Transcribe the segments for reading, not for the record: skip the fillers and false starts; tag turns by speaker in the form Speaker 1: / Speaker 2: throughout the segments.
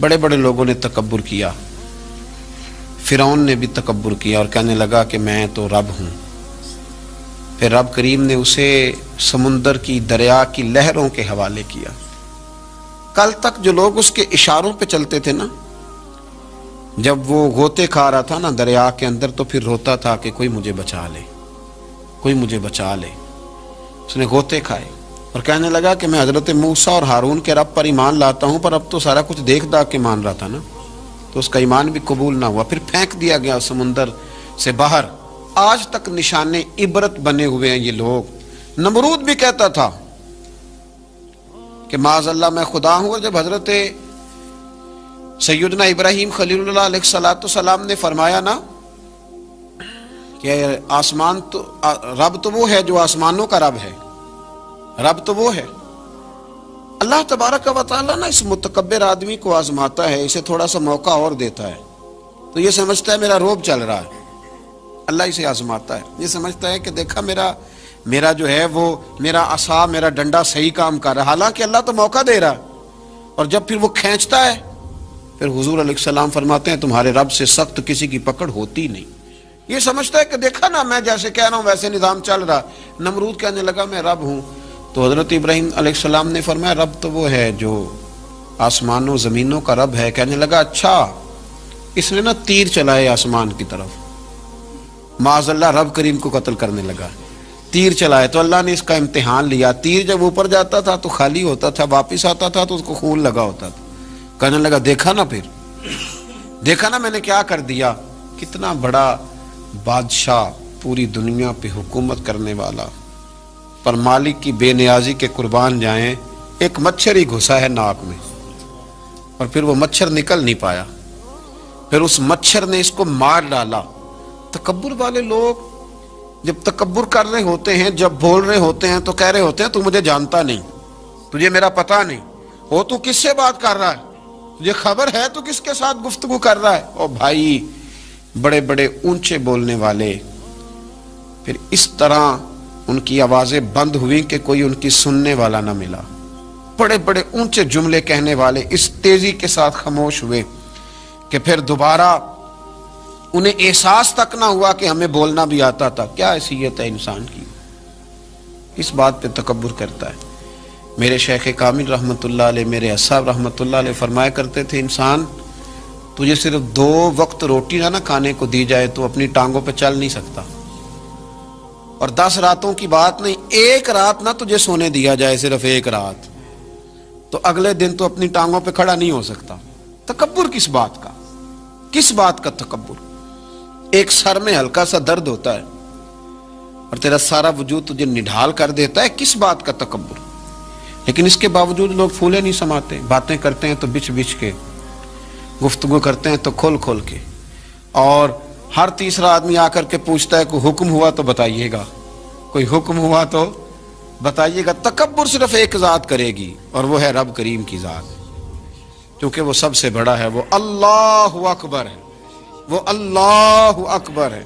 Speaker 1: بڑے بڑے لوگوں نے تکبر کیا، فرعون نے بھی تکبر کیا اور کہنے لگا کہ میں تو رب ہوں۔ پھر رب کریم نے اسے سمندر کی، دریا کی لہروں کے حوالے کیا۔ کل تک جو لوگ اس کے اشاروں پہ چلتے تھے نا، جب وہ غوطے کھا رہا تھا نا دریا کے اندر، تو پھر روتا تھا کہ کوئی مجھے بچا لے، کوئی مجھے بچا لے۔ اس نے غوطے کھائے اور کہنے لگا کہ میں حضرت موسیٰ اور ہارون کے رب پر ایمان لاتا ہوں، پر اب تو سارا کچھ دیکھ داکھ کے مان رہا تھا نا، تو اس کا ایمان بھی قبول نہ ہوا۔ پھر پھینک دیا گیا سمندر سے باہر۔ آج تک نشان عبرت بنے ہوئے ہیں یہ لوگ۔ نمرود بھی کہتا تھا کہ معاذ اللہ میں خدا ہوں، اور جب حضرت سیدنا ابراہیم خلیل اللہ علیہ السلام نے فرمایا نا کہ آسمان تو رب تو وہ ہے جو آسمانوں کا رب ہے، رب تو وہ ہے۔ اللہ تبارک و تعالیٰ نا اس متکبر آدمی کو آزماتا ہے، اسے تھوڑا سا موقع اور دیتا ہے، تو یہ سمجھتا ہے میرا روب چل رہا ہے۔ اللہ اسے آزماتا ہے، یہ سمجھتا ہے کہ دیکھا میرا جو ہے وہ میرا عصا، میرا ڈنڈا صحیح کام کر رہا ہے، حالانکہ اللہ تو موقع دے رہا ہے۔ اور جب پھر وہ کھینچتا ہے، پھر حضور علیہ السلام فرماتے ہیں تمہارے رب سے سخت کسی کی پکڑ ہوتی نہیں۔ یہ سمجھتا ہے کہ دیکھا نا میں جیسے کہہ رہا ہوں ویسے نظام چل رہا۔ نمرود کہنے لگا میں رب ہوں، تو حضرت ابراہیم علیہ السلام نے فرمایا رب تو وہ ہے جو آسمانوں زمینوں کا رب ہے۔ کہنے لگا اچھا، اس نے نا تیر چلائے آسمان کی طرف، معاذ اللہ رب کریم کو قتل کرنے لگا۔ تیر چلائے تو اللہ نے اس کا امتحان لیا۔ تیر جب اوپر جاتا تھا تو خالی ہوتا تھا، واپس آتا تھا تو اس کو خون لگا ہوتا تھا۔ کہنے لگا دیکھا نا، پھر دیکھا نا میں نے کیا کر دیا۔ کتنا بڑا بادشاہ، پوری دنیا پہ حکومت کرنے والا، پر مالک کی بے نیازی کے قربان جائیں، ایک مچھر ہی گھسا ہے ناک میں، اور پھر وہ مچھر نکل نہیں پایا، پھر اس مچھر نے اس کو مار ڈالا۔ تکبر والے لوگ جب تکبر کر رہے ہوتے ہیں، جب بول رہے ہوتے ہیں تو کہہ رہے ہوتے ہیں تو مجھے جانتا نہیں، تجھے میرا پتہ نہیں، ہو تو کس سے بات کر رہا ہے، تجھے خبر ہے تو کس کے ساتھ گفتگو کر رہا ہے۔ او بھائی، بڑے بڑے اونچے بولنے والے، پھر اس طرح ان کی آوازیں بند ہوئی کہ کوئی ان کی سننے والا نہ ملا۔ بڑے بڑے اونچے جملے کہنے والے اس تیزی کے ساتھ خاموش ہوئے کہ پھر دوبارہ انہیں احساس تک نہ ہوا کہ ہمیں بولنا بھی آتا تھا۔ کیا حیثیت ہے انسان کی، اس بات پہ تکبر کرتا ہے۔ میرے شیخ کامل رحمۃ اللہ علیہ، میرے اصحاب رحمۃ اللہ علیہ فرمایا کرتے تھے انسان تجھے صرف 2 وقت روٹی نہ کھانے کو دی جائے تو اپنی ٹانگوں پہ چل نہیں سکتا، اور 10 راتوں کی بات نہیں، 1 رات نہ تجھے سونے دیا جائے، صرف 1 رات، تو اگلے دن تو اپنی ٹانگوں پہ کھڑا نہیں ہو سکتا۔ تکبر کس بات کا، کس بات کا تکبر؟ ایک سر میں ہلکا سا درد ہوتا ہے اور تیرا سارا وجود تجھے نڈھال کر دیتا ہے، کس بات کا تکبر؟ لیکن اس کے باوجود لوگ پھولے نہیں سماتے، باتیں کرتے ہیں تو بچ بچ کے، گفتگو کرتے ہیں تو کھول کھول کے، اور ہر تیسرا آدمی آ کر کے پوچھتا ہے کوئی حکم ہوا تو بتائیے گا، کوئی حکم ہوا تو بتائیے گا۔ تکبر صرف ایک ذات کرے گی، اور وہ ہے رب کریم کی ذات، کیونکہ وہ سب سے بڑا ہے، وہ اللہ اکبر ہے، وہ اللہ اکبر ہے۔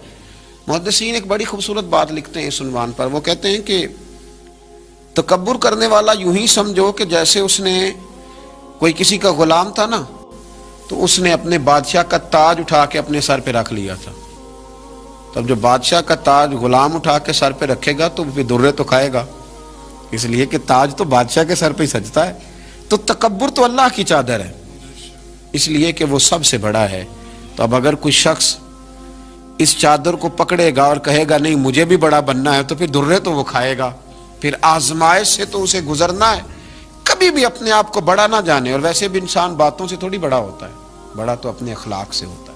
Speaker 1: محدثین ایک بڑی خوبصورت بات لکھتے ہیں اس عنوان پر، وہ کہتے ہیں کہ تکبر کرنے والا یوں ہی سمجھو کہ جیسے اس نے کوئی کسی کا غلام تھا نا، تو اس نے اپنے بادشاہ کا تاج اٹھا کے اپنے سر پہ رکھ لیا تھا۔ تب جو بادشاہ کا تاج غلام اٹھا کے سر پہ رکھے گا تو وہ درے تو کھائے گا، اس لیے کہ تاج تو بادشاہ کے سر پہ ہی سجتا ہے۔ تو تکبر تو اللہ کی چادر ہے، اس لیے کہ وہ سب سے بڑا ہے۔ تو اب اگر کوئی شخص اس چادر کو پکڑے گا اور کہے گا نہیں مجھے بھی بڑا بننا ہے، تو پھر درے تو وہ کھائے گا، پھر آزمائش سے تو اسے گزرنا ہے۔ کبھی بھی اپنے آپ کو بڑا نہ جانے، اور ویسے بھی انسان باتوں سے تھوڑی بڑا ہوتا ہے، بڑا تو اپنے اخلاق سے ہوتا ہے۔